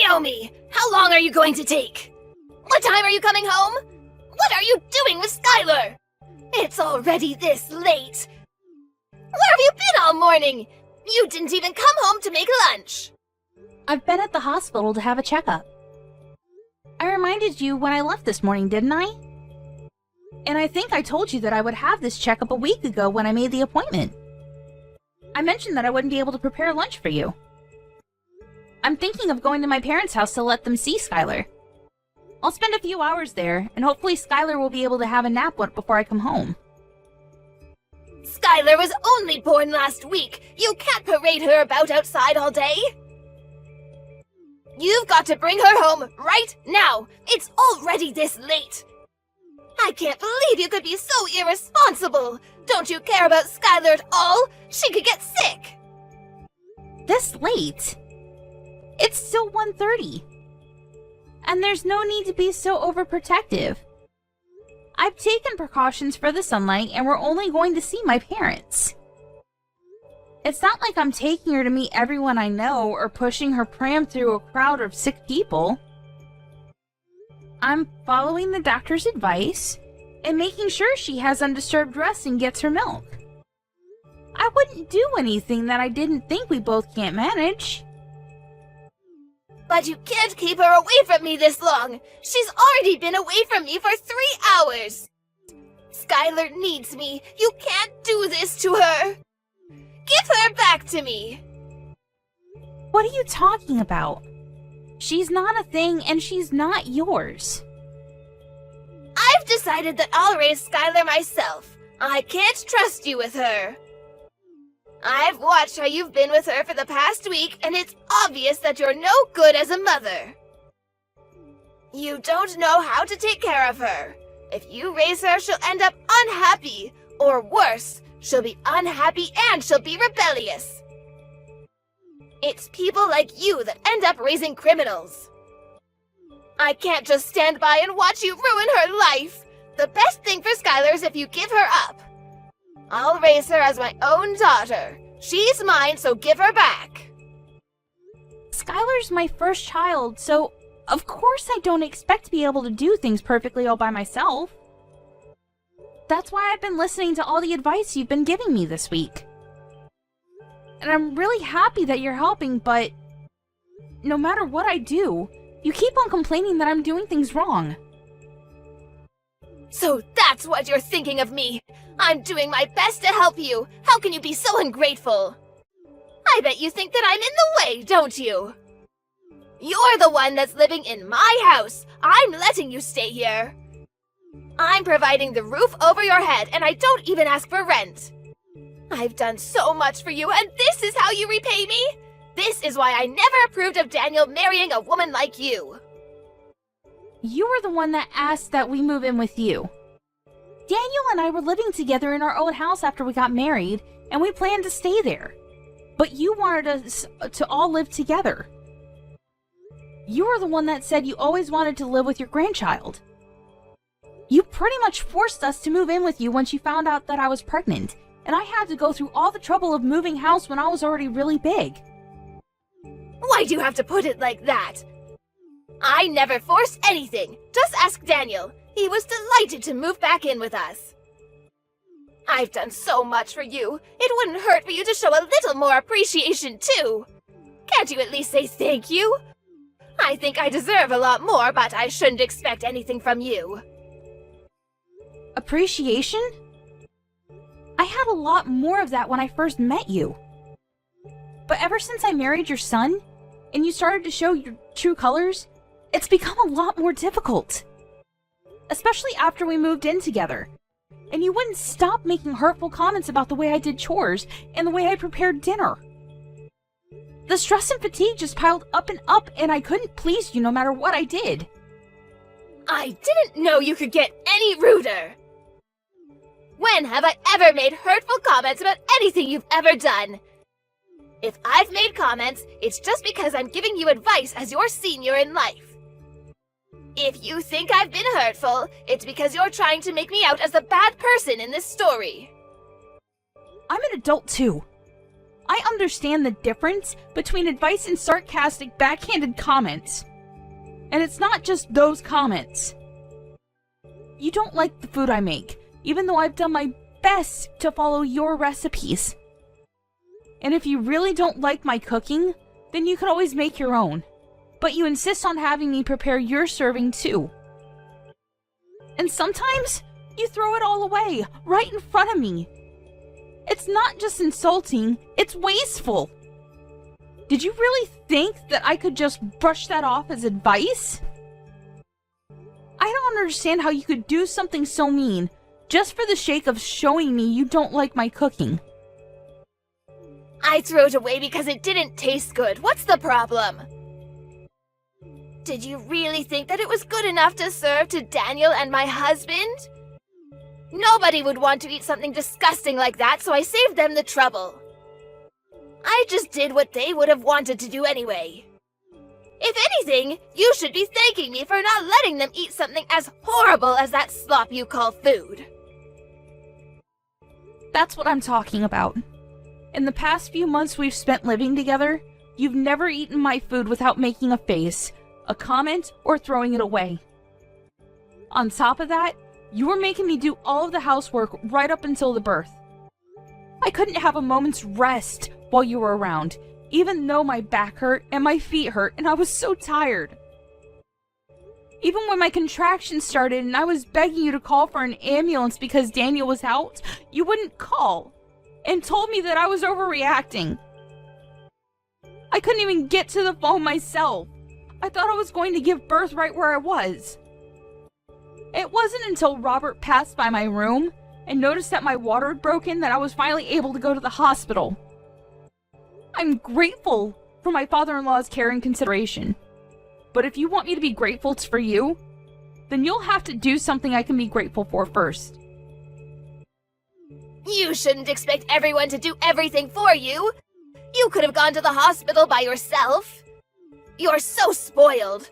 Naomi, how long are you going to take? What time are you coming home? What are you doing with Skylar? It's already this late. Where have you been all morning? You didn't even come home to make lunch. I've been at the hospital to have a checkup. I reminded you when I left this morning, didn't I? And I think I told you that I would have this checkup a week ago when I made the appointment. I mentioned that I wouldn't be able to prepare lunch for you. I'm thinking of going to my parents' house to let them see Skylar. I'll spend a few hours there, and hopefully Skylar will be able to have a nap before I come home. Skylar was only born last week. You can't parade her about outside all day. You've got to bring her home right now. It's already this late. I can't believe you could be so irresponsible. Don't you care about Skylar at all? She could get sick. This late? It's still 1:30. And there's no need to be so overprotective. I've taken precautions for the sunlight, and we're only going to see my parents. It's not like I'm taking her to meet everyone I know or pushing her pram through a crowd of sick people. I'm following the doctor's advice and making sure she has undisturbed rest and gets her milk. I wouldn't do anything that I didn't think we both can't manage. But you can't keep her away from me this long. She's already been away from me for 3 hours. Skylar needs me. You can't do this to her. Give her back to me. What are you talking about? She's not a thing, and she's not yours. I've decided that I'll raise Skylar myself. I can't trust you with her. I've watched how you've been with her for the past week, and it's obvious that you're no good as a mother. You don't know how to take care of her. If you raise her, she'll end up unhappy, or worse, she'll be unhappy and she'll be rebellious. It's people like you that end up raising criminals. I can't just stand by and watch you ruin her life. The best thing for Skylar is if you give her up. I'll raise her as my own daughter. She's mine, so give her back. Skylar's my first child, so of course I don't expect to be able to do things perfectly all by myself. That's why I've been listening to all the advice you've been giving me this week. And I'm really happy that you're helping, but no matter what I do, you keep on complaining that I'm doing things wrong. So that's what you're thinking of me. I'm doing my best to help you. How can you be so ungrateful? I bet you think that I'm in the way, don't you? You're the one that's living in my house. I'm letting you stay here. I'm providing the roof over your head, and I don't even ask for rent. I've done so much for you, and this is how you repay me? This is why I never approved of Daniel marrying a woman like you. You were the one that asked that we move in with you. Daniel and I were living together in our old house after we got married, and we planned to stay there. But you wanted us to all live together. You were the one that said you always wanted to live with your grandchild. You pretty much forced us to move in with you once you found out that I was pregnant, and I had to go through all the trouble of moving house when I was already really big. Why do you have to put it like that? I never forced anything. Just ask Daniel. He was delighted to move back in with us. I've done so much for you. It wouldn't hurt for you to show a little more appreciation, too. Can't you at least say thank you? I think I deserve a lot more, but I shouldn't expect anything from you. Appreciation? I had a lot more of that when I first met you. But ever since I married your son, and you started to show your true colors, it's become a lot more difficult. Especially after we moved in together. And you wouldn't stop making hurtful comments about the way I did chores and the way I prepared dinner. The stress and fatigue just piled up, and I couldn't please you no matter what I did. I didn't know you could get any ruder. When have I ever made hurtful comments about anything you've ever done? If I've made comments, it's just because I'm giving you advice as your senior in life. If you think I've been hurtful, it's because you're trying to make me out as the bad person in this story. I'm an adult too. I understand the difference between advice and sarcastic, backhanded comments. And it's not just those comments. You don't like the food I make, even though I've done my best to follow your recipes. And if you really don't like my cooking, then you could always make your own. But you insist on having me prepare your serving too. And sometimes you throw it all away, right in front of me. It's not just insulting, it's wasteful. Did you really think that I could just brush that off as advice? I don't understand how you could do something so mean, just for the sake of showing me you don't like my cooking. I threw it away because it didn't taste good. What's the problem? Did you really think that it was good enough to serve to Daniel and my husband? Nobody would want to eat something disgusting like that, so I saved them the trouble. I just did what they would have wanted to do anyway. If anything, you should be thanking me for not letting them eat something as horrible as that slop you call food. That's what I'm talking about. In the past few months we've spent living together, you've never eaten my food without making a face, a comment, or throwing it away. On top of that, you were making me do all of the housework right up until the birth. I couldn't have a moment's rest while you were around, even though my back hurt and my feet hurt and I was so tired. Even when my contractions started and I was begging you to call for an ambulance because Daniel was out, you wouldn't call and told me that I was overreacting. I couldn't even get to the phone myself. I thought I was going to give birth right where I was. It wasn't until Robert passed by my room and noticed that my water had broken that I was finally able to go to the hospital. I'm grateful for my father-in-law's care and consideration. But if you want me to be grateful for you, then you'll have to do something I can be grateful for first. You shouldn't expect everyone to do everything for you. You could have gone to the hospital by yourself. You're so spoiled.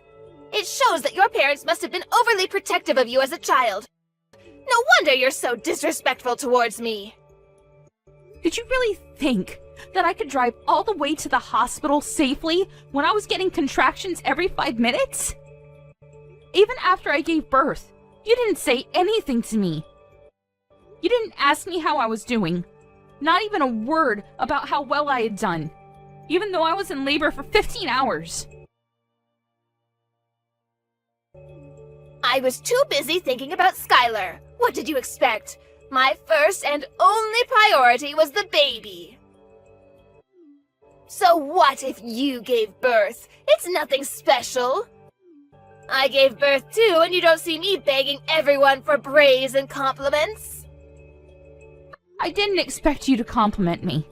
It shows that your parents must have been overly protective of you as a child. No wonder you're so disrespectful towards me. Did you really think that I could drive all the way to the hospital safely when I was getting contractions every 5 minutes? Even after I gave birth, you didn't say anything to me. You didn't ask me how I was doing. Not even a word about how well I had done, even though I was in labor for 15 hours. I was too busy thinking about Skylar. What did you expect? My first and only priority was the baby. So what if you gave birth? It's nothing special. I gave birth too, and you don't see me begging everyone for praise and compliments. I didn't expect you to compliment me.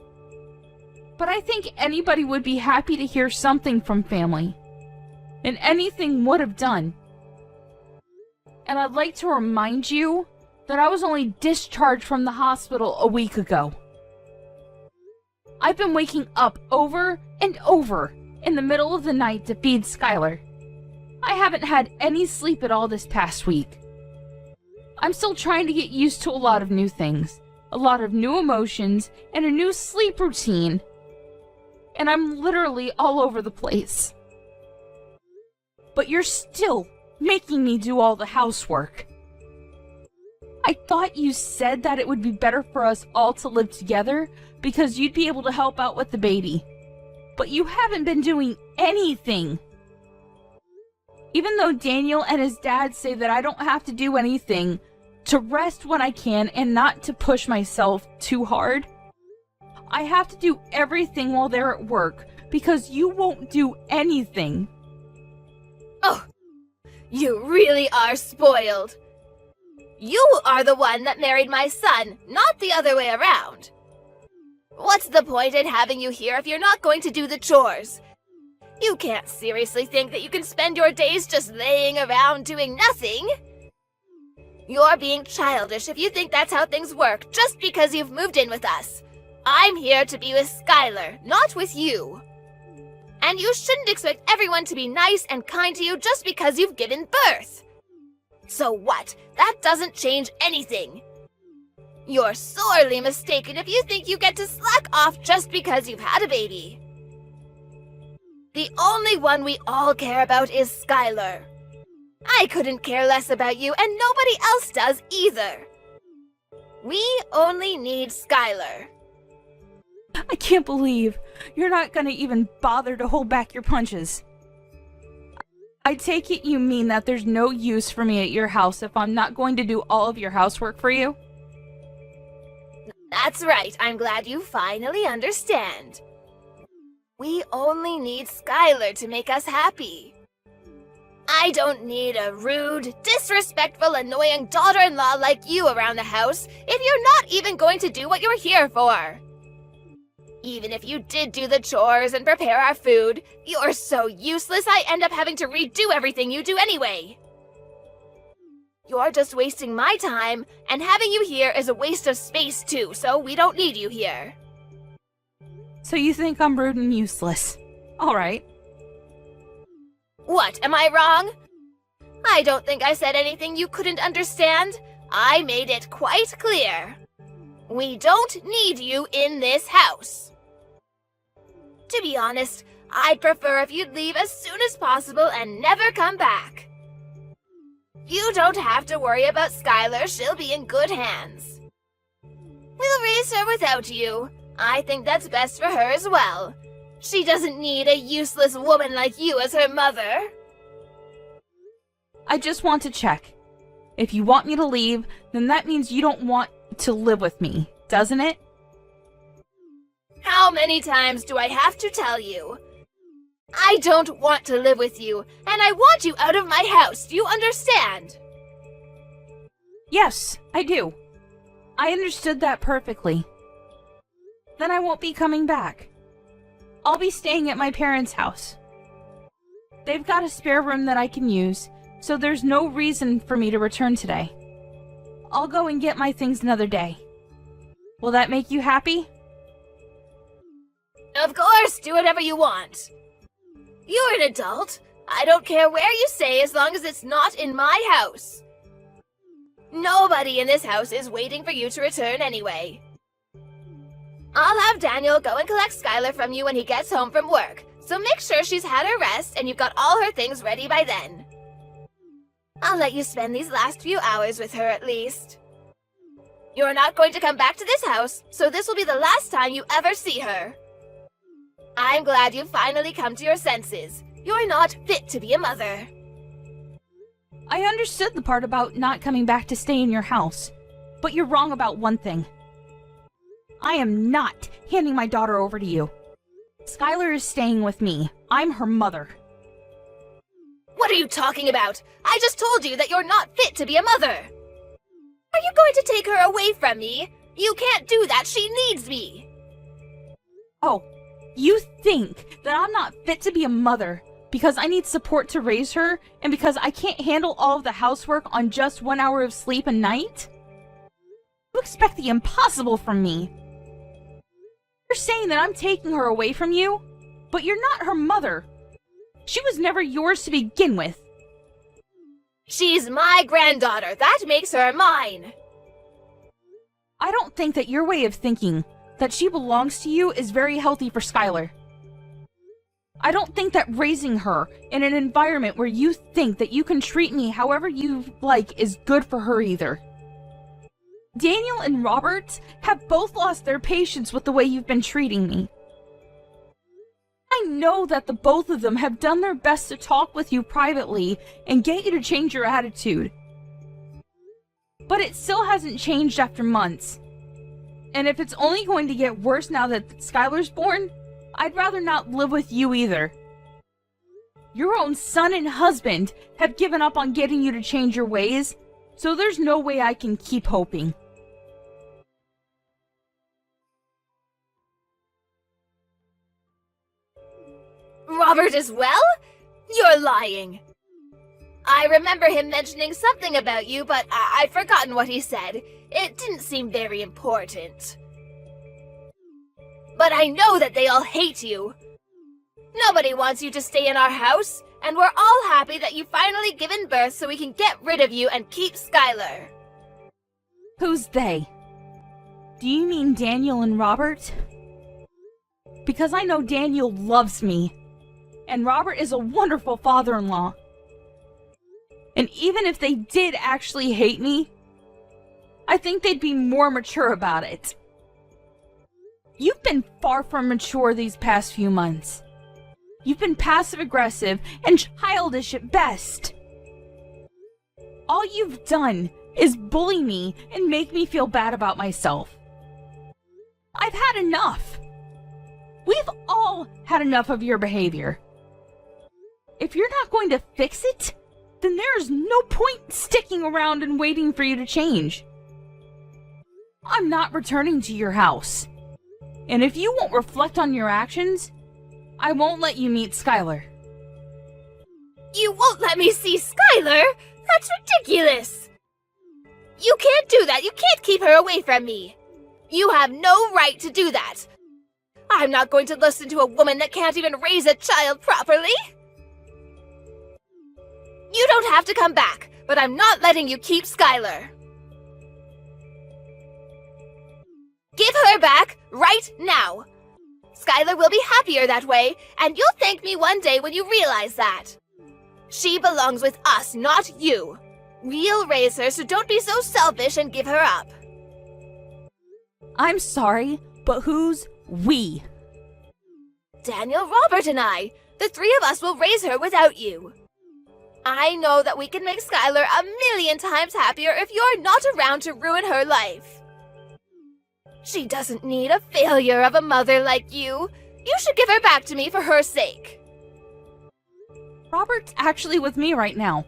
But I think anybody would be happy to hear something from family. And anything would have done. And I'd like to remind you that I was only discharged from the hospital a week ago. I've been waking up over and over in the middle of the night to feed Skylar. I haven't had any sleep at all this past week. I'm still trying to get used to a lot of new things, a lot of new emotions, and a new sleep routine. And I'm literally all over the place. But you're still making me do all the housework. I thought you said that it would be better for us all to live together because you'd be able to help out with the baby. But you haven't been doing anything. Even though Daniel and his dad say that I don't have to do anything, to rest when I can and not to push myself too hard, I have to do everything while they're at work because you won't do anything. Oh, you really are spoiled. You are the one that married my son, not the other way around. What's the point in having you here if you're not going to do the chores? You can't seriously think that you can spend your days just laying around doing nothing. You're being childish if you think that's how things work just because you've moved in with us. I'm here to be with Skylar, not with you. And you shouldn't expect everyone to be nice and kind to you just because you've given birth. So what? That doesn't change anything. You're sorely mistaken if you think you get to slack off just because you've had a baby. The only one we all care about is Skylar. I couldn't care less about you, and nobody else does either. We only need Skylar. I can't believe you're not gonna even bother to hold back your punches. I take it you mean that there's no use for me at your house if I'm not going to do all of your housework for you? That's right. I'm glad you finally understand. We only need Skylar to make us happy. I don't need a rude, disrespectful, annoying daughter-in-law like you around the house if you're not even going to do what you're here for. Even if you did do the chores and prepare our food, you're so useless I end up having to redo everything you do anyway. You're just wasting my time, and having you here is a waste of space too, so we don't need you here. So you think I'm rude and useless. Alright. What, am I wrong? I don't think I said anything you couldn't understand. I made it quite clear. We don't need you in this house. To be honest, I'd prefer if you'd leave as soon as possible and never come back. You don't have to worry about Skylar, she'll be in good hands. We'll raise her without you. I think that's best for her as well. She doesn't need a useless woman like you as her mother. I just want to check. If you want me to leave, then that means you don't want to live with me, doesn't it? How many times do I have to tell you? I don't want to live with you, and I want you out of my house. Do you understand? Yes, I do. I understood that perfectly. Then I won't be coming back. I'll be staying at my parents' house. They've got a spare room that I can use, so there's no reason for me to return today. I'll go and get my things another day. Will that make you happy? Of course, do whatever you want. You're an adult. I don't care where you stay as long as it's not in my house. Nobody in this house is waiting for you to return anyway. I'll have Daniel go and collect Skylar from you when he gets home from work, so make sure she's had her rest and you've got all her things ready by then. I'll let you spend these last few hours with her at least. You're not going to come back to this house, so this will be the last time you ever see her. I'm glad you've finally come to your senses. You're not fit to be a mother. I understood the part about not coming back to stay in your house, but you're wrong about one thing. I am not handing my daughter over to you. Skylar is staying with me. I'm her mother. What are you talking about? I just told you that you're not fit to be a mother. Are you going to take her away from me? You can't do that. She needs me. Oh, you think that I'm not fit to be a mother because I need support to raise her and because I can't handle all of the housework on just 1 hour of sleep a night? You expect the impossible from me. You're saying that I'm taking her away from you, but you're not her mother. She was never yours to begin with. She's my granddaughter. That makes her mine. I don't think that your way of thinking that she belongs to you is very healthy for Skylar. I don't think that raising her in an environment where you think that you can treat me however you like is good for her either. Daniel and Robert have both lost their patience with the way you've been treating me. I know that the both of them have done their best to talk with you privately and get you to change your attitude. But it still hasn't changed after months. And if it's only going to get worse now that Skylar's born, I'd rather not live with you either. Your own son and husband have given up on getting you to change your ways, so there's no way I can keep hoping. Robert as well? You're lying. I remember him mentioning something about you, but I've forgotten what he said. It didn't seem very important. But I know that they all hate you. Nobody wants you to stay in our house, and we're all happy that you've finally given birth so we can get rid of you and keep Skylar. Who's they? Do you mean Daniel and Robert? Because I know Daniel loves me, and Robert is a wonderful father-in-law. And even if they did actually hate me, I think they'd be more mature about it. You've been far from mature these past few months. You've been passive-aggressive and childish at best. All you've done is bully me and make me feel bad about myself. I've had enough. We've all had enough of your behavior. If you're not going to fix it, then there's no point sticking around and waiting for you to change. I'm not returning to your house. And if you won't reflect on your actions, I won't let you meet Skylar. You won't let me see Skylar? That's ridiculous! You can't do that! You can't keep her away from me! You have no right to do that! I'm not going to listen to a woman that can't even raise a child properly! You don't have to come back, but I'm not letting you keep Skylar. Give her back right now! Skylar will be happier that way, and you'll thank me one day when you realize that. She belongs with us, not you. We'll raise her, so don't be so selfish and give her up. I'm sorry, but who's we? Daniel, Robert, and I. The three of us will raise her without you. I know that we can make Skylar 1,000,000 times happier if you're not around to ruin her life. She doesn't need a failure of a mother like you. You should give her back to me for her sake. Robert's actually with me right now.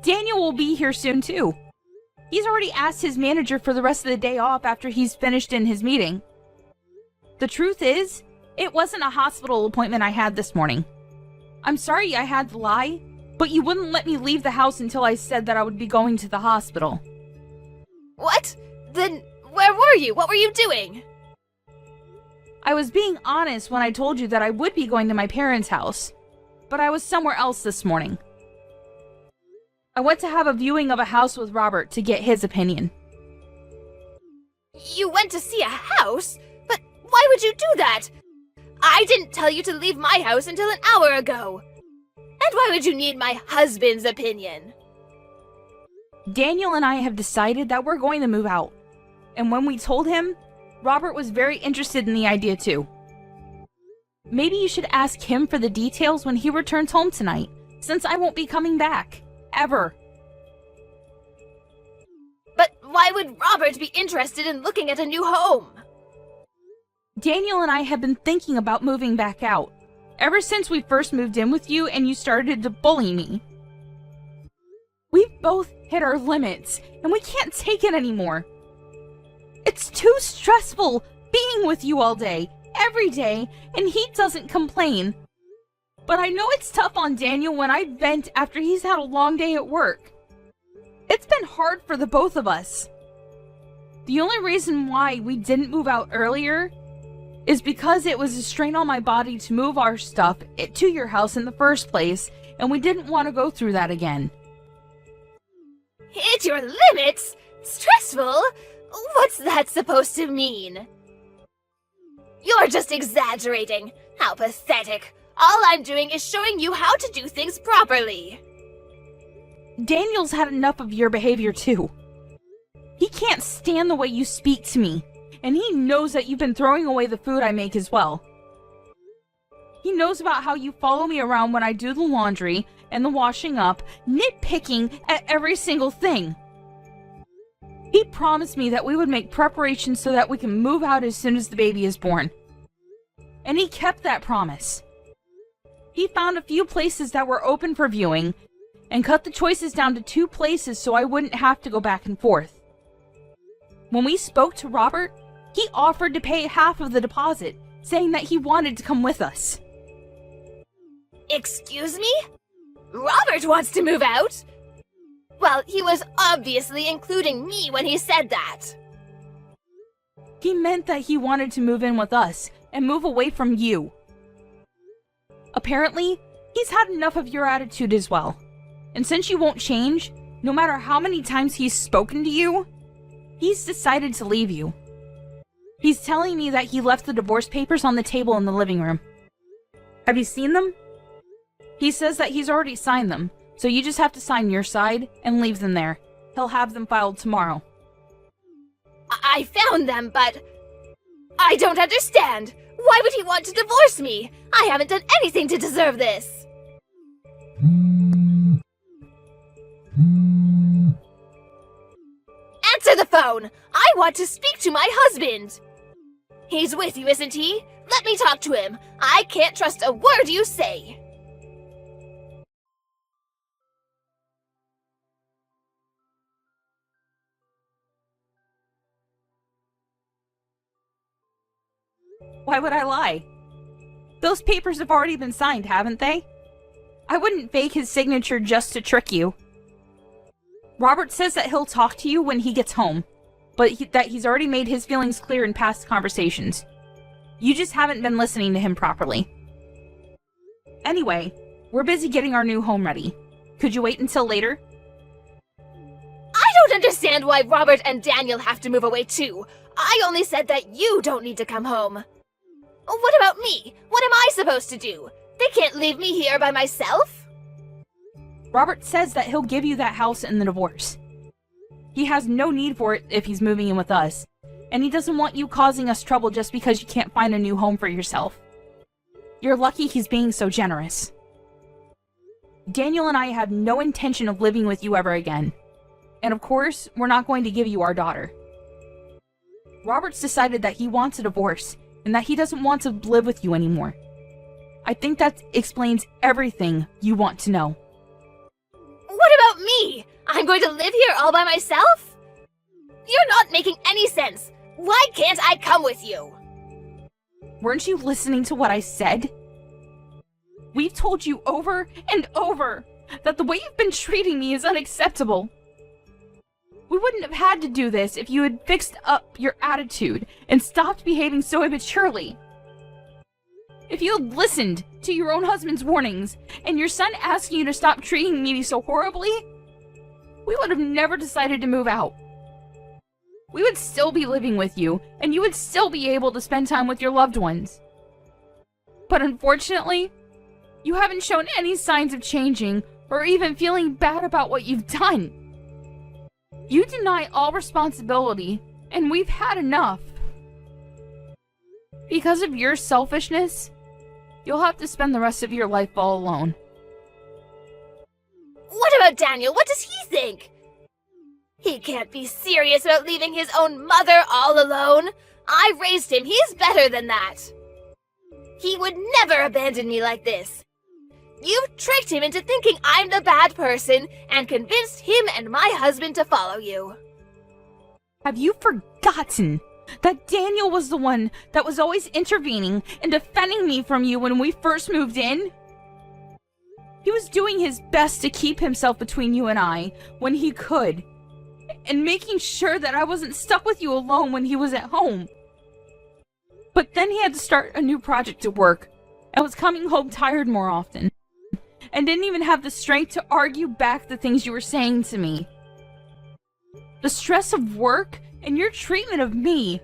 Daniel will be here soon too. He's already asked his manager for the rest of the day off after he's finished in his meeting. The truth is, it wasn't a hospital appointment I had this morning. I'm sorry I had to lie, but you wouldn't let me leave the house until I said that I would be going to the hospital. What? Then where were you? What were you doing? I was being honest when I told you that I would be going to my parents' house, but I was somewhere else this morning. I went to have a viewing of a house with Robert to get his opinion. You went to see a house? But why would you do that? I didn't tell you to leave my house until an hour ago. And why would you need my husband's opinion? Daniel and I have decided that we're going to move out. And when we told him, Robert was very interested in the idea too. Maybe you should ask him for the details when he returns home tonight, since I won't be coming back. Ever. But why would Robert be interested in looking at a new home? Daniel and I have been thinking about moving back out, ever since we first moved in with you and you started to bully me. We've both hit our limits, and we can't take it anymore. It's too stressful being with you all day, every day, and he doesn't complain. But I know it's tough on Daniel when I vent after he's had a long day at work. It's been hard for the both of us. The only reason why we didn't move out earlier is because it was a strain on my body to move our stuff to your house in the first place, and we didn't want to go through that again. Hit your limits? Stressful? What's that supposed to mean? You're just exaggerating. How pathetic. All I'm doing is showing you how to do things properly. Daniel's had enough of your behavior too. He can't stand the way you speak to me, and he knows that you've been throwing away the food I make as well. He knows about how you follow me around when I do the laundry and the washing up, nitpicking at every single thing. He promised me that we would make preparations so that we can move out as soon as the baby is born. And he kept that promise. He found a few places that were open for viewing and cut the choices down to 2 places so I wouldn't have to go back and forth. When we spoke to Robert, he offered to pay half of the deposit, saying that he wanted to come with us. Excuse me? Robert wants to move out? Well, he was obviously including me when he said that. He meant that he wanted to move in with us and move away from you. Apparently, he's had enough of your attitude as well. And since you won't change, no matter how many times he's spoken to you, He's decided to leave you. He's telling me that he left the divorce papers on the table in the living room. Have you seen them? He says that he's already signed them, so you just have to sign your side and leave them there. He'll have them filed tomorrow. I found them, but I don't understand. Why would he want to divorce me? I haven't done anything to deserve this. Answer the phone! I want to speak to my husband! He's with you, isn't he? Let me talk to him. I can't trust a word you say. Why would I lie? Those papers have already been signed, haven't they? I wouldn't fake his signature just to trick you. Robert says that he'll talk to you when he gets home, but that he's already made his feelings clear in past conversations. You just haven't been listening to him properly. Anyway, we're busy getting our new home ready. Could you wait until later? I don't understand why Robert and Daniel have to move away too. I only said that you don't need to come home. What about me? What am I supposed to do? They can't leave me here by myself? Robert says that he'll give you that house in the divorce. He has no need for it if he's moving in with us, and he doesn't want you causing us trouble just because you can't find a new home for yourself. You're lucky he's being so generous. Daniel and I have no intention of living with you ever again. And of course, we're not going to give you our daughter. Robert's decided that he wants a divorce, and that he doesn't want to live with you anymore. I think that explains everything you want to know. What about me? I'm going to live here all by myself? You're not making any sense. Why can't I come with you? Weren't you listening to what I said? We've told you over and over that the way you've been treating me is unacceptable. We wouldn't have had to do this if you had fixed up your attitude and stopped behaving so immaturely. If you had listened to your own husband's warnings and your son asking you to stop treating me so horribly, we would have never decided to move out. We would still be living with you, and you would still be able to spend time with your loved ones. But unfortunately, you haven't shown any signs of changing or even feeling bad about what you've done. You deny all responsibility, and we've had enough. Because of your selfishness, you'll have to spend the rest of your life all alone. What about Daniel? What does he think? He can't be serious about leaving his own mother all alone. I raised him. He's better than that. He would never abandon me like this. You've tricked him into thinking I'm the bad person and convinced him and my husband to follow you. Have you forgotten that Daniel was the one that was always intervening and defending me from you when we first moved in? He was doing his best to keep himself between you and I when he could, and making sure that I wasn't stuck with you alone when he was at home. But then he had to start a new project at work, and was coming home tired more often, and didn't even have the strength to argue back the things you were saying to me. The stress of work and your treatment of me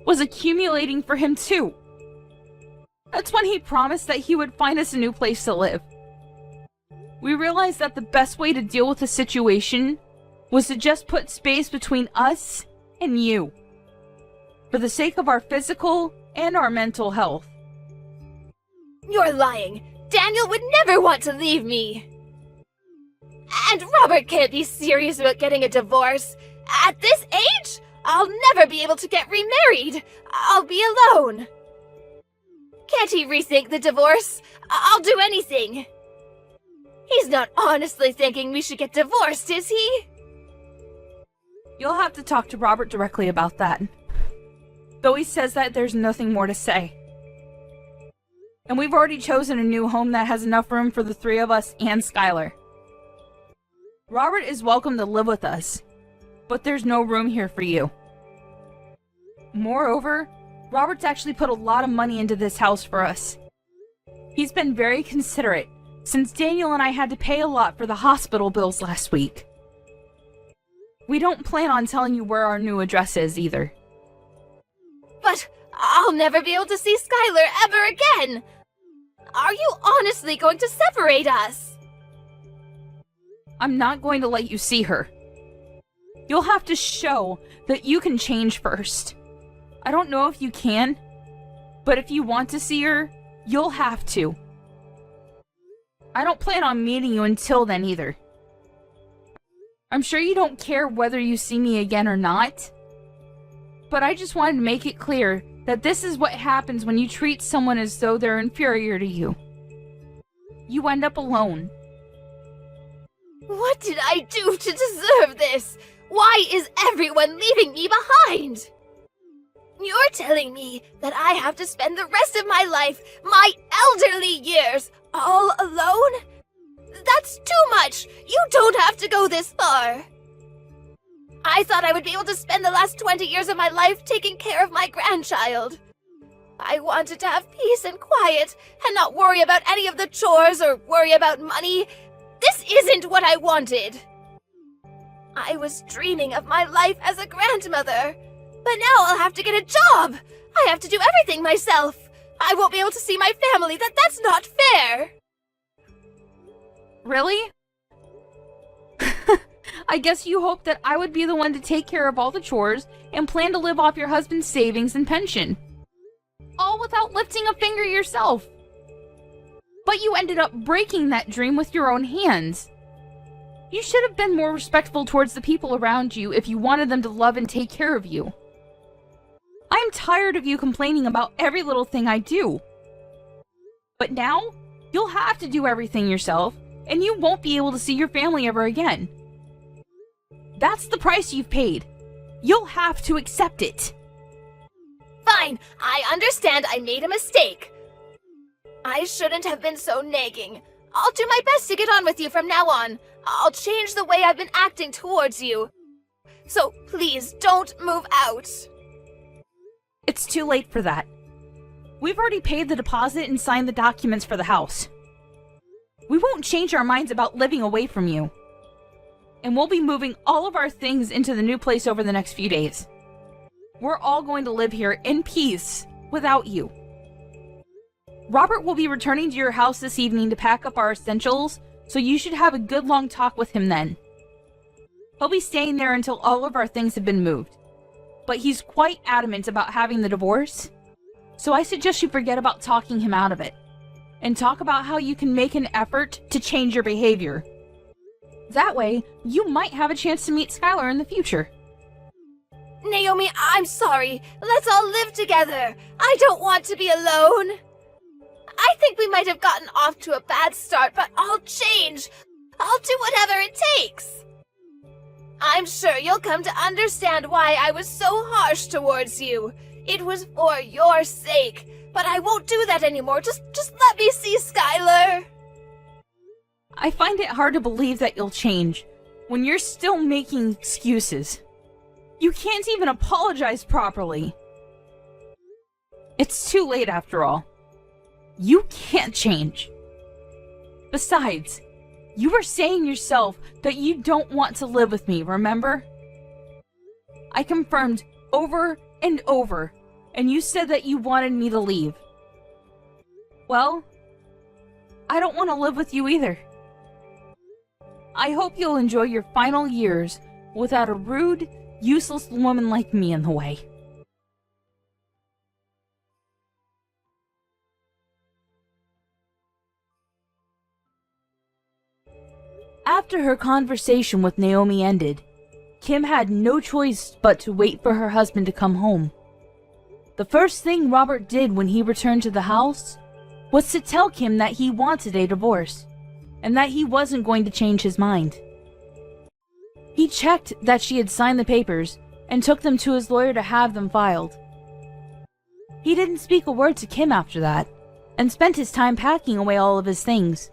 was accumulating for him too. That's when he promised that he would find us a new place to live. We realized that the best way to deal with the situation was to just put space between us and you, for the sake of our physical and our mental health. You're lying. Daniel would never want to leave me. And Robert can't be serious about getting a divorce. At this age, I'll never be able to get remarried. I'll be alone. Can't he rethink the divorce? I'll do anything. He's not honestly thinking we should get divorced, is he? You'll have to talk to Robert directly about that. Though he says that there's nothing more to say. And we've already chosen a new home that has enough room for the three of us and Skylar. Robert is welcome to live with us, but there's no room here for you. Moreover, Robert's actually put a lot of money into this house for us. He's been very considerate, since Daniel and I had to pay a lot for the hospital bills last week. We don't plan on telling you where our new address is either. But I'll never be able to see Skylar ever again! Are you honestly going to separate us? I'm not going to let you see her. You'll have to show that you can change first. I don't know if you can, but if you want to see her, you'll have to. I don't plan on meeting you until then either. I'm sure you don't care whether you see me again or not, but I just wanted to make it clear that this is what happens when you treat someone as though they're inferior to you. You end up alone. What did I do to deserve this? Why is everyone leaving me behind? You're telling me that I have to spend the rest of my life, my elderly years, all alone? That's too much! You don't have to go this far! I thought I would be able to spend the last 20 years of my life taking care of my grandchild. I wanted to have peace and quiet, and not worry about any of the chores or worry about money. This isn't what I wanted! I was dreaming of my life as a grandmother, but now I'll have to get a job! I have to do everything myself! I won't be able to see my family. That's not fair! Really? I guess you hoped that I would be the one to take care of all the chores and plan to live off your husband's savings and pension. All without lifting a finger yourself. But you ended up breaking that dream with your own hands. You should have been more respectful towards the people around you if you wanted them to love and take care of you. I'm tired of you complaining about every little thing I do. But now, you'll have to do everything yourself, and you won't be able to see your family ever again. That's the price you've paid. You'll have to accept it. Fine, I understand I made a mistake. I shouldn't have been so nagging. I'll do my best to get on with you from now on. I'll change the way I've been acting towards you. So please don't move out. It's too late for that. We've already paid the deposit and signed the documents for the house. We won't change our minds about living away from you. And we'll be moving all of our things into the new place over the next few days. We're all going to live here in peace without you. Robert will be returning to your house this evening to pack up our essentials, so you should have a good long talk with him then. He'll be staying there until all of our things have been moved. But he's quite adamant about having the divorce, so I suggest you forget about talking him out of it, and talk about how you can make an effort to change your behavior. That way, you might have a chance to meet Skylar in the future. Naomi, I'm sorry. Let's all live together. I don't want to be alone. I think we might have gotten off to a bad start, but I'll change. I'll do whatever it takes. I'm sure you'll come to understand why I was so harsh towards you. It was for your sake, but I won't do that anymore. Just let me see Skylar. I find it hard to believe that you'll change when you're still making excuses. You can't even apologize properly. It's too late after all. You can't change. Besides, you were saying yourself that you don't want to live with me, remember? I confirmed over and over, and you said that you wanted me to leave. Well, I don't want to live with you either. I hope you'll enjoy your final years without a rude, useless woman like me in the way. After her conversation with Naomi ended, Kim had no choice but to wait for her husband to come home. The first thing Robert did when he returned to the house was to tell Kim that he wanted a divorce, and that he wasn't going to change his mind. He checked that she had signed the papers and took them to his lawyer to have them filed. He didn't speak a word to Kim after that, and spent his time packing away all of his things.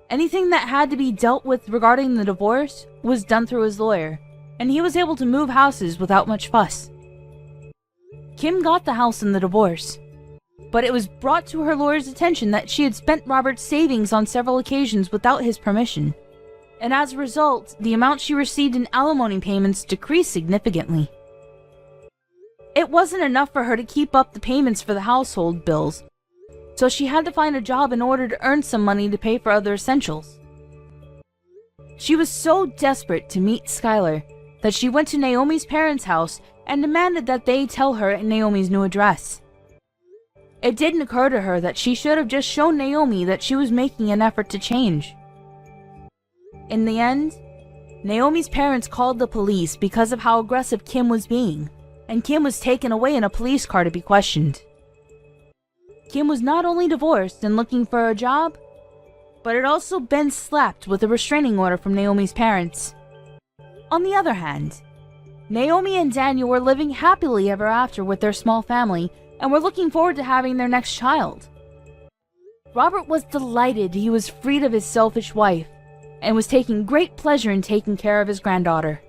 Anything that had to be dealt with regarding the divorce was done through his lawyer, and he was able to move houses without much fuss. Kim got the house and the divorce, but it was brought to her lawyer's attention that she had spent Robert's savings on several occasions without his permission. and as a result, the amount she received in alimony payments decreased significantly. It wasn't enough for her to keep up the payments for the household bills, so she had to find a job in order to earn some money to pay for other essentials. She was so desperate to meet Skylar that she went to Naomi's parents' house and demanded that they tell her Naomi's new address. It didn't occur to her that she should have just shown Naomi that she was making an effort to change. In the end, Naomi's parents called the police because of how aggressive Kim was being, and Kim was taken away in a police car to be questioned. Kim was not only divorced and looking for a job, but had also been slapped with a restraining order from Naomi's parents. On the other hand, Naomi and Daniel were living happily ever after with their small family and were looking forward to having their next child. Robert was delighted he was freed of his selfish wife and was taking great pleasure in taking care of his granddaughter.